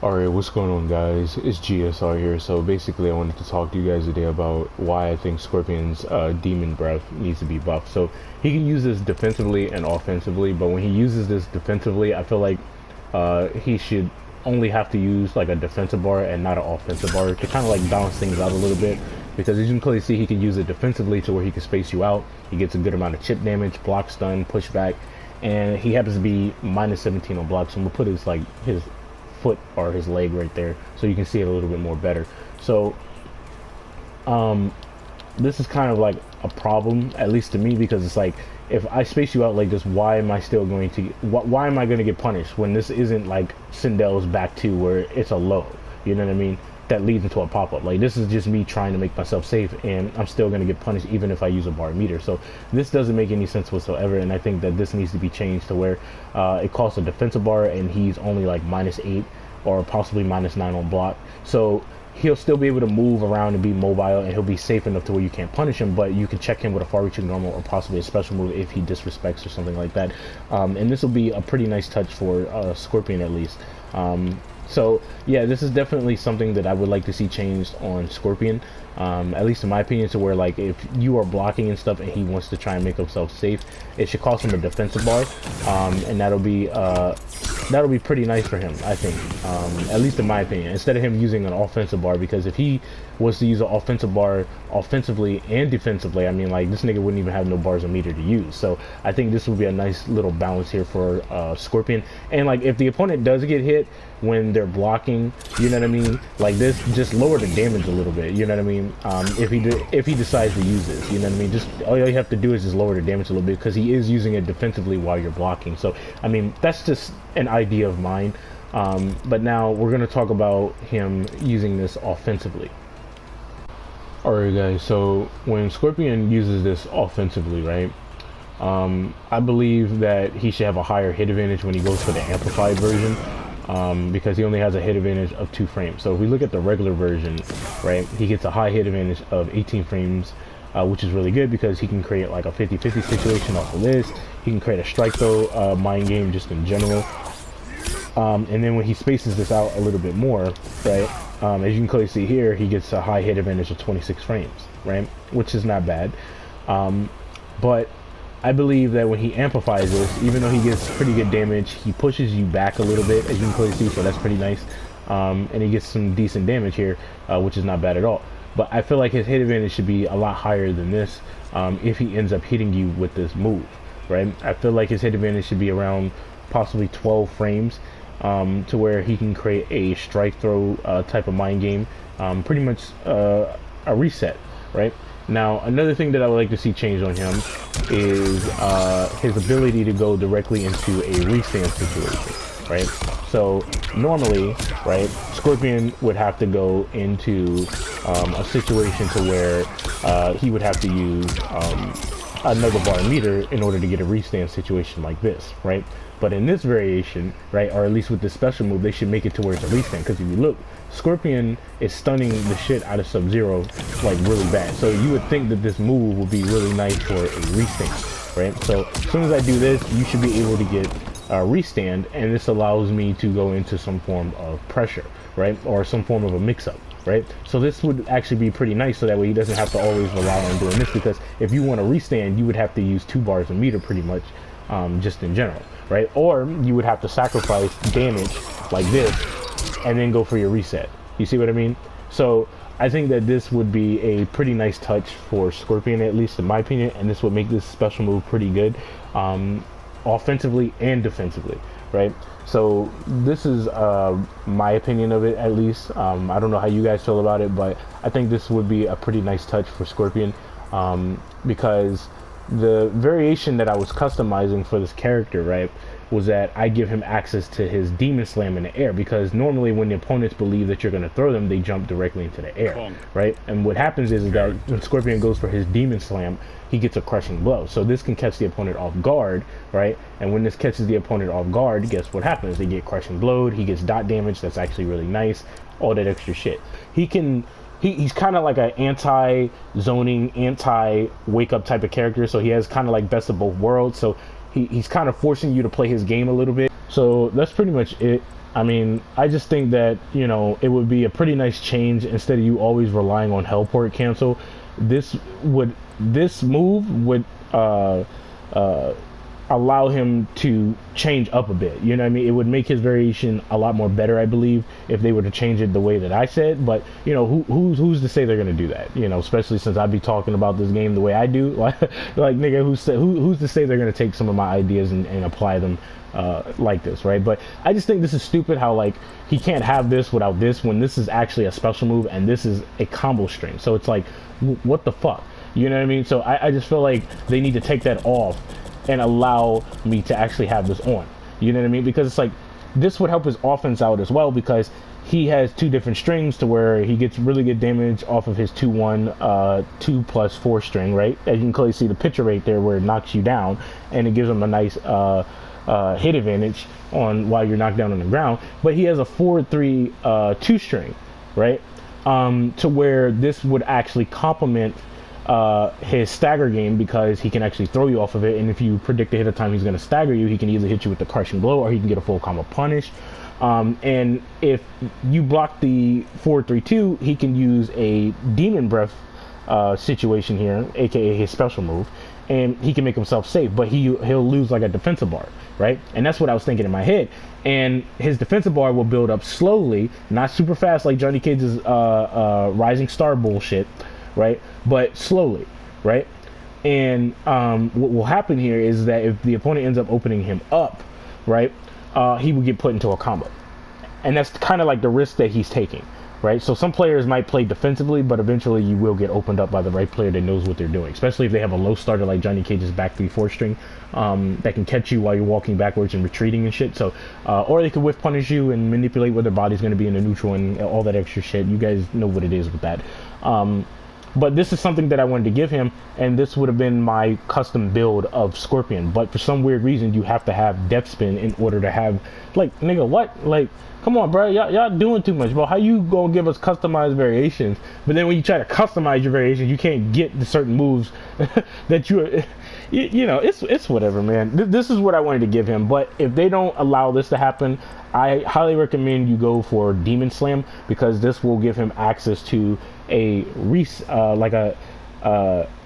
Alright, what's going on, guys? It's GSR here. So basically I wanted to talk to you guys today about why I think Scorpion's Demon Breath needs to be buffed. So he can use this defensively and offensively, but when he uses this defensively, I feel like he should only have to use like a defensive bar and not an offensive bar to kind of like balance things out a little bit, because as you can clearly see, he can use it defensively to where he can space you out. He gets a good amount of chip damage, block stun, pushback, and he happens to be minus 17 on block, so I'm gonna put his foot or his leg right there so you can see it a little bit more better. So this is kind of like a problem, at least to me, because it's like, if I space you out like this, why am I still going to why am I going to get punished when this isn't like Sindel's back 2 where it's a low, you know what I mean, that leads into a pop-up. Like, this is just me trying to make myself safe, and I'm still going to get punished even if I use a bar meter. So this doesn't make any sense whatsoever, and I think that this needs to be changed to where it costs a defensive bar and he's only like -8 or possibly -9 on block, so he'll still be able to move around and be mobile, and he'll be safe enough to where you can't punish him, but you can check him with a far-reaching normal or possibly a special move if he disrespects or something like that. And this will be a pretty nice touch for Scorpion, at least. So yeah, this is definitely something that I would like to see changed on Scorpion, at least in my opinion, to where like if you are blocking and stuff and he wants to try and make himself safe, it should cost him a defensive bar, and that'll be pretty nice for him, I think, at least in my opinion, instead of him using an offensive bar, because if he was to use an offensive bar offensively and defensively, I mean, like, this nigga wouldn't even have no bars or meter to use. So I think this would be a nice little balance here for Scorpion. And like, if the opponent does get hit when they're blocking, you know what I mean, like, this just lower the damage a little bit, you know what I mean, if he decides to use this, you know what I mean, just all you have to do is just lower the damage a little bit, because he is using it defensively while you're blocking. So I mean, that's just an idea of mine, but now we're going to talk about him using this offensively. Alright guys, so when Scorpion uses this offensively, right, I believe that he should have a higher hit advantage when he goes for the amplified version, because he only has a hit advantage of 2 frames. So if we look at the regular version, right, he gets a high hit advantage of 18 frames, which is really good because he can create like a 50-50 situation off of this. He can create a strike throw mind game just in general. And then when he spaces this out a little bit more, right, as you can clearly see here, he gets a high hit advantage of 26 frames, right, which is not bad. But I believe that when he amplifies this, even though he gets pretty good damage, he pushes you back a little bit, as you can clearly see, so that's pretty nice. And he gets some decent damage here, which is not bad at all. But I feel like his hit advantage should be a lot higher than this, if he ends up hitting you with this move, right? I feel like his hit advantage should be around possibly 12 frames, to where he can create a strike throw type of mind game, pretty much a reset, right? Now, another thing that I would like to see changed on him is his ability to go directly into a restand situation, right? So normally, right, Scorpion would have to go into a situation to where he would have to use another bar meter in order to get a restand situation like this, right? But in this variation, right, or at least with this special move, they should make it to where it's a restand, because if you look, Scorpion is stunning the shit out of Sub-Zero like really bad. So you would think that this move would be really nice for a restand, right? So as soon as I do this, you should be able to get a restand, and this allows me to go into some form of pressure, right, or some form of a mix-up, right? So this would actually be pretty nice, so that way he doesn't have to always rely on doing this, because if you want to restand, you would have to use 2 bars a meter pretty much, just in general, right? Or you would have to sacrifice damage like this and then go for your reset. You see what I mean? So I think that this would be a pretty nice touch for Scorpion, at least in my opinion, and this would make this special move pretty good, offensively and defensively, right? So this is my opinion of it, at least. I don't know how you guys feel about it, but I think this would be a pretty nice touch for Scorpion, because the variation that I was customizing for this character, right, was that I give him access to his Demon Slam in the air, because normally when the opponents believe that you're going to throw them, they jump directly into the air, right? And what happens is that when Scorpion goes for his Demon Slam, he gets a crushing blow. So this can catch the opponent off guard, right? And when this catches the opponent off guard, guess what happens? They get crushing blowed, he gets dot damage, that's actually really nice, all that extra shit. He's kind of like an anti-zoning, anti-wake-up type of character, so he has kind of like best of both worlds, so he's kind of forcing you to play his game a little bit. So that's pretty much it. I mean, I just think that, you know, it would be a pretty nice change instead of you always relying on Hellport cancel. This this move would uh, allow him to change up a bit. You know what I mean? It would make his variation a lot more better, I believe, if they were to change it the way that I said. But, you know, who's to say they're going to do that? You know, especially since I'd be talking about this game the way I do. Like nigga, who's to say they're going to take some of my ideas and apply them like this, right? But I just think this is stupid how, like, he can't have this without this when this is actually a special move and this is a combo string. So it's like, what the fuck? You know what I mean? So I just feel like they need to take that off and allow me to actually have this on. You know what I mean? Because it's like, this would help his offense out as well, because he has two different strings to where he gets really good damage off of his 2-1 2+4 string, right? As you can clearly see the picture right there where it knocks you down, and it gives him a nice hit advantage on while you're knocked down on the ground. But he has a 4-3 2 string, right? To where this would actually complement his stagger game, because he can actually throw you off of it, and if you predict ahead of time he's going to stagger you, he can either hit you with the crushing blow or he can get a full combo punish. And if you block the 4-3-2, he can use a demon breath situation here, aka his special move, and he can make himself safe, but he'll lose like a defensive bar, right? And that's what I was thinking in my head. And his defensive bar will build up slowly, not super fast like Johnny Cage's Rising Star bullshit, right? But slowly, right? And what will happen here is that if the opponent ends up opening him up, right, he will get put into a combo. And that's kind of like the risk that he's taking, right? So some players might play defensively, but eventually you will get opened up by the right player that knows what they're doing, especially if they have a low starter like Johnny Cage's back 3-4 string that can catch you while you're walking backwards and retreating and shit. So or they could whiff punish you and manipulate where their body's going to be in the neutral and all that extra shit. You guys know what it is with that. But this is something that I wanted to give him, and this would have been my custom build of Scorpion. But for some weird reason, you have to have Death Spin in order to have, like, nigga, what? Like, come on, bro, y'all doing too much, bro. How you gonna give us customized variations, but then when you try to customize your variations, you can't get the certain moves that you know, it's whatever, man. This is what I wanted to give him. But if they don't allow this to happen, I highly recommend you go for Demon Slam, because this will give him access to a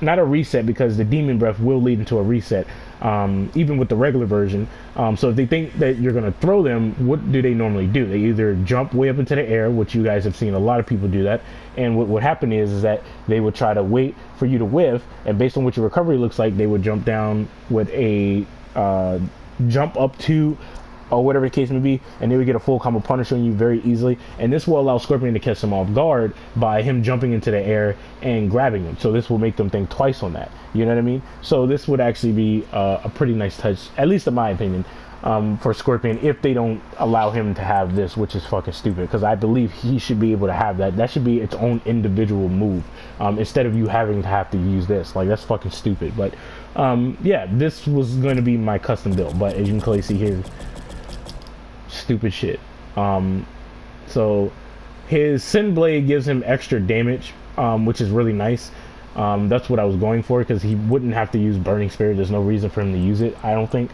not a reset, because the Demon Breath will lead into a reset, even with the regular version. So if they think that you're going to throw them, what do they normally do? They either jump way up into the air, which you guys have seen a lot of people do that, and what would happen is that they would try to wait for you to whiff, and based on what your recovery looks like, they would jump down with a jump up to, or whatever the case may be, and they would get a full combo punish on you very easily. And this will allow Scorpion to catch them off guard by him jumping into the air and grabbing them. So this will make them think twice on that. You know what I mean? So this would actually be a pretty nice touch, at least in my opinion, for Scorpion, if they don't allow him to have this, which is fucking stupid, because I believe he should be able to have that. That should be its own individual move, instead of you having to have to use this. Like, that's fucking stupid. But yeah, this was going to be my custom build, but as you can clearly see here, stupid shit. So his Sin Blade gives him extra damage, which is really nice. That's what I was going for, because he wouldn't have to use Burning Spirit. There's no reason for him to use it, I don't think.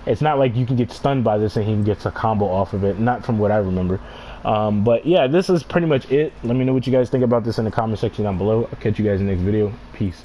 It's not like you can get stunned by this and he gets a combo off of it, not from what I remember. But yeah, this is pretty much it. Let me know what you guys think about this in the comment section down below. I'll catch you guys in the next video. Peace.